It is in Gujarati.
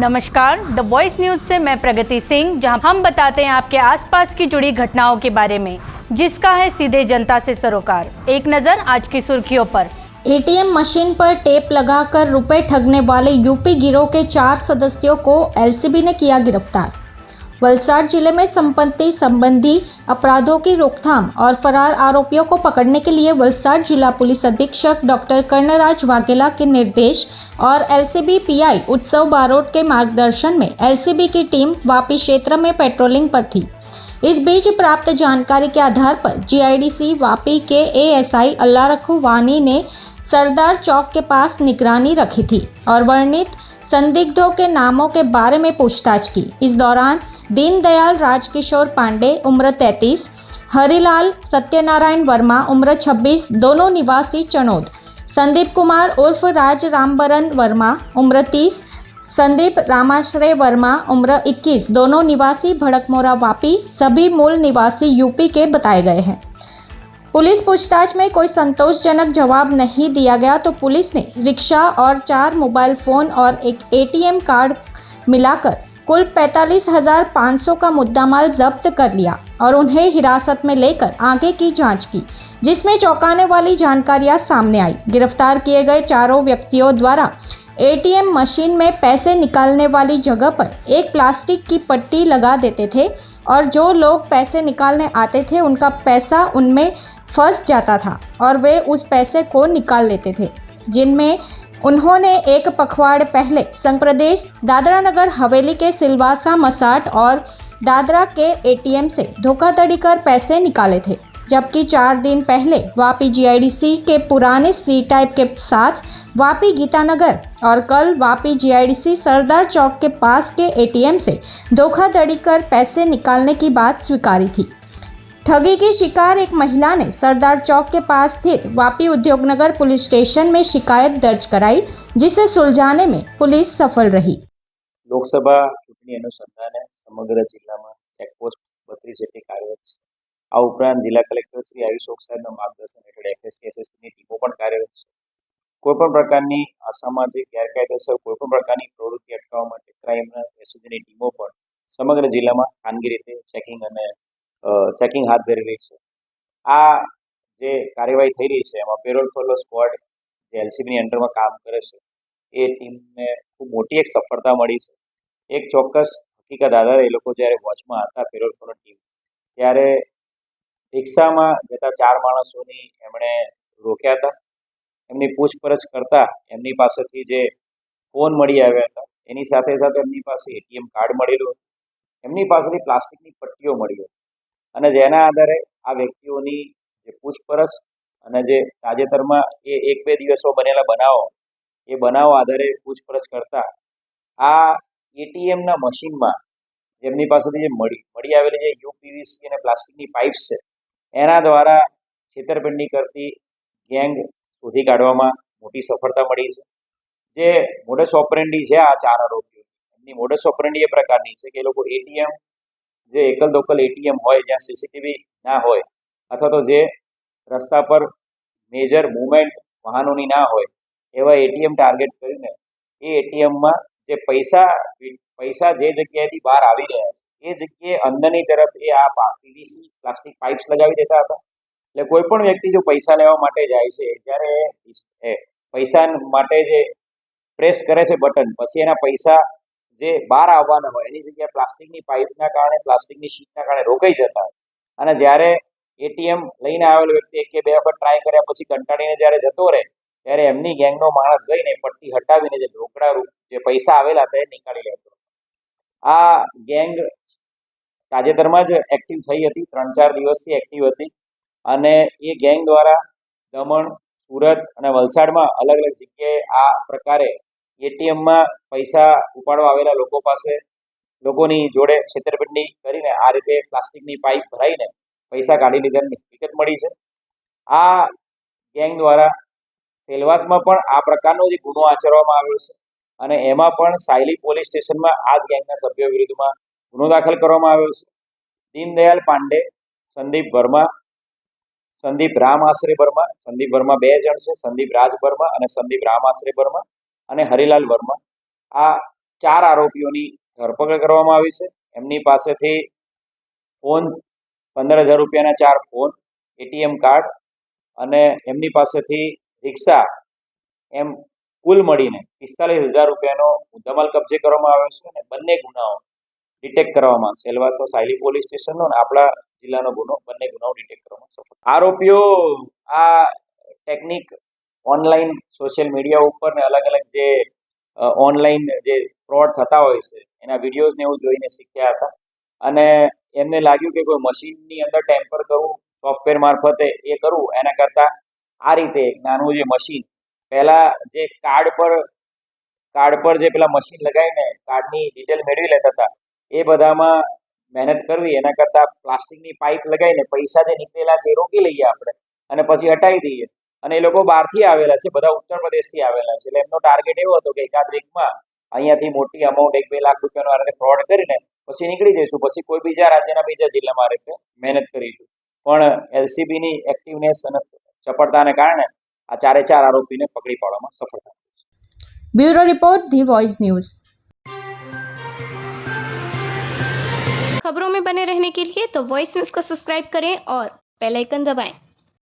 नमस्कार, द वॉइस न्यूज से मैं प्रगति सिंह, जहां हम बताते हैं आपके आसपास की जुड़ी घटनाओं के बारे में, जिसका है सीधे जनता से सरोकार। एक नजर आज की सुर्खियों पर। एटीएम मशीन पर टेप लगाकर रुपए ठगने वाले यूपी गिरोह के 4 सदस्यों को एलसीबी ने किया गिरफ्तार। वलसाड जिले में संपत्ति संबंधी अपराधों की रोकथाम और फरार आरोपियों को पकड़ने के लिए वलसाड जिला पुलिस अधीक्षक डॉक्टर कर्णराज वाघेला के निर्देश और एलसीबी पीआई उत्सव बारोट के मार्गदर्शन में एलसीबी की टीम वापी क्षेत्र में पेट्रोलिंग पर थी। इस बीच प्राप्त जानकारी के आधार पर जीआईडीसी वापी के एएसआई अल्लाह रखू वानी ने सरदार चौक के पास निगरानी रखी थी और वर्णित संदिग्धों के नामों के बारे में पूछताछ की। इस दौरान दीनदयाल राजकिशोर पांडे उम्र 33, हरिलाल सत्यनारायण वर्मा उम्र 26 दोनों निवासी चनोद, संदीप कुमार उर्फ राज रामबरन वर्मा उम्र 30, संदीप रामाश्रय वर्मा उम्र 21 दोनों निवासी भड़कमोरा वापी सभी मूल निवासी यूपी के बताए गए हैं। पुलिस पूछताछ में कोई संतोषजनक जवाब नहीं दिया गया तो पुलिस ने रिक्शा और 4 मोबाइल फोन और एक एटीएम कार्ड मिलाकर कुल 45,500 का मुद्दामाल जब्त कर लिया और उन्हें हिरासत में लेकर आगे की जांच की, जिसमें चौंकाने वाली जानकारियां सामने आई। गिरफ्तार किए गए चारों व्यक्तियों द्वारा एटीएम मशीन में पैसे निकालने वाली जगह पर एक प्लास्टिक की पट्टी लगा देते थे और जो लोग पैसे निकालने आते थे उनका पैसा उनमें फंस जाता था और वे उस पैसे को निकाल लेते थे, जिनमें उन्होंने एक पखवाड़ पहले संघ प्रदेश दादरा नगर हवेली के सिलवासा मसाट और दादरा के एटीएम से धोखाधड़ी कर पैसे निकाले थे, जबकि 4 दिन पहले वापी जीआईडीसी के पुराने सी टाइप के साथ वापी गीतानगर और कल वापी जीआईडीसी सरदार चौक के पास के एटीएम से धोखाधड़ी कर पैसे निकालने की बात स्वीकारी थी। ठगी की शिकार एक महिला ने सरदार चौक के पास स्थित वापी उद्योगनगर पुलिस स्टेशन में शिकायत दर्ज कराई, जिसे सुलझाने में पुलिस सफल रही। लोकसभा चूंटणी अनुसंधाने समग्र जिला में चेकपोस्ट 32 જેટલી કાર્યરત છે। આ ઉપરાંત જિલ્લા કલેક્ટર શ્રી આયુષ ઓકસાદના માર્ગદર્શન હેઠળ એફએસટી એસએસટીની ટીમો પણ કાર્યરત છે। કોઈપણ પ્રકારની અસામાજિક ગેરકાયદેસર કોઈપણ પ્રકારની પ્રવૃત્તિ અટકાવવા માટે ક્રાઇમના એસઓજીની ટીમો પણ સમગ્ર જિલ્લામાં ખાનગી રીતે ચેકિંગ હાથ ધરી રહી છે। આ જે કાર્યવાહી થઈ રહી છે એમાં પેરોલ ફોલો સ્ક્વોડ જે એલસીબીની અંડરમાં કામ કરે છે એ ટીમને ખૂબ મોટી એક સફળતા મળી છે। એક ચોક્કસ હકીકત આધારે એ લોકો જ્યારે વોચમાં હતા પેરોલ ફોલો ટીમ, ત્યારે રિક્ષામાં જતા 4 માણસોની એમણે રોક્યા હતા। એમની પૂછપરછ કરતા એમની પાસેથી જે ફોન મળી આવ્યા હતા એની સાથે સાથે એમની પાસે એટીએમ કાર્ડ મળેલું હતું, એમની પાસેથી પ્લાસ્ટિકની પટ્ટીઓ મળી હતી અને જેના આધારે આ વ્યક્તિઓની જે પૂછપરછ અને જે તાજેતરમાં એ 1-2 દિવસમાં બનેલા બનાવો આધારે પૂછપરછ કરતા આ એટીએમના મશીનમાં જેમની પાસેથી જે મળી આવેલી જે યુપીવીસી અને પ્લાસ્ટિકની પાઇપ્સ છે એના द्वारा છેતરપિંડી કરતી ગેંગ શોધી કાઢવામાં મોટી સફળતા મળી છે। જે મોડસ ઓપરેન્ડી છે આ 4 આરોપીઓ, એમની મોડસ ઓપરેન્ડી એ પ્રકારની છે કે એ લોકો એટીએમ જે એકલ દોકલ એટીએમ હોય જ્યાં સીસીટીવી ના હોય અથવા તો જે રસ્તા પર મેજર મૂવમેન્ટ વાહનોની ના હોય એવા એટીએમ ટાર્ગેટ કરીને એ એટીએમમાં જે પૈસા જે જગ્યાએથી બહાર આવી રહ્યા છે એ જગ્યાએ અંદરની तरफ એ આ પીવીસી પ્લાસ્ટિક પાઇપ્સ લગાવી દેતા હતા। એટલે કોઈ પણ વ્યક્તિ જો પૈસા લેવા માટે જાય છે જ્યારે પૈસા માટે જે પ્રેસ કરે છે બટન, પછી એના પૈસા જે બહાર આવવાના હોય એની જગ્યાએ પ્લાસ્ટિકની પાઇપના કારણે પ્લાસ્ટિકની શીટના કારણે રોકાઈ જતા હોય અને જ્યારે એટીએમ લઈને આવેલો વ્યક્તિ 1 કે 2 વખત ટ્રાય કર્યા પછી કંટાળીને જ્યારે જતો રહે ત્યારે એમની ગેંગનો માણસ જઈને પટ્ટી હટાવીને જે રોકડા જે પૈસા આવેલા હતા એ નીકાળી લેતો। આ ગેંગ તાજેતરમાં જ એક્ટિવ થઈ હતી, 3-4 દિવસથી એક્ટિવ હતી અને એ ગેંગ દ્વારા દમણ, સુરત અને વલસાડમાં અલગ અલગ જગ્યાએ આ પ્રકારે એટીએમમાં પૈસા ઉપાડવા આવેલા લોકોની જોડે છેતરપિંડી કરીને આ રીતે પ્લાસ્ટિકની પાઇપ ભરાઈને પૈસા કાઢી લીધાની હકીકત મળી છે। આ ગેંગ દ્વારા સેલવાસમાં પણ આ પ્રકારનો જે ગુનો આચરવામાં આવ્યો છે અને એમાં પણ સાયલી પોલીસ સ્ટેશનમાં આ જ ગેંગના સભ્યો વિરુદ્ધમાં ગુનો દાખલ કરવામાં આવ્યો છે। દીનદયાલ પાંડે, સંદીપ વર્મા, સંદીપ રામ આશ્રે વર્મા, સંદીપ વર્મા 2 જણ છે, સંદીપ રાજ વર્મા અને સંદીપ રામ આશ્રે વર્મા અને હરિલાલ વર્મા। આ 4 આરોપીઓની ધરપકડ કરવામાં આવી છે. એમની પાસેથી ફોન 15,000 રૂપિયાના 4 ફોન, એટીએમ કાર્ડ અને એમની પાસેથી રિક્ષા એમ કુલ મળીને 45,000 રૂપિયાનો મુદ્દામાલ કબજે કરવામાં આવ્યો છે અને બંને ગુનાઓ ડિટેક્ટ કરવામાં સેલવાસો સાયલી પોલીસ સ્ટેશનનો અને આપણા જિલ્લાનો બંને ગુનાઓ ડિટેક્ટ કરવામાં સફળ. આરોપીઓ આ ટેકનિક ઓનલાઈન સોશિયલ મીડિયા ઉપર ને અલગ અલગ જે ઓનલાઈન જે ફ્રોડ થતા હોય છે એના વિડીયોઝને એવું જોઈને શીખ્યા હતા અને એમને લાગ્યું કે કોઈ મશીનની અંદર ટેમ્પર કરવું, સોફ્ટવેર મારફતે એ કરવું એના કરતાં આ રીતે નાનું જે મશીન પહેલાં જે કાર્ડ પર જે પેલા મશીન લગાવીને કાર્ડની ડિટેલ મેળવી લેતા હતા એ બધામાં મહેનત કરવી એના કરતાં પ્લાસ્ટિકની પાઇપ લગાવીને પૈસા જે નીકળેલા છે એ રોકી લઈએ આપણે અને પછી હટાવી દઈએ. અને એ લોકો બહારથી આવેલા છે, બધા ઉત્તર પ્રદેશથી આવેલા છે, એટલે એમનો ટાર્ગેટ એવો હતો કે એકાદ વીકમાં અહીંયાથી મોટી અમાઉન્ટ 1-2 લાખ રૂપિયાનો આ રીતે ફ્રોડ કરીને પછી નીકળી જઈશું, પછી કોઈ બીજા રાજ્યના બીજા જિલ્લામાં આ રીતે મહેનત કરીશું. પણ એલસીબીની એક્ટિવનેસ અને ચપળતાને કારણે આ 4 આરોપીને પકડી પાડવામાં સફળતા મળી છે. ब्यूरो रिपोर्ट दी वॉइस न्यूज़। खबरों में बने रहने के लिए तो वॉइस न्यूज़ को सब्सक्राइब करें और बेल आइकन दबाएं।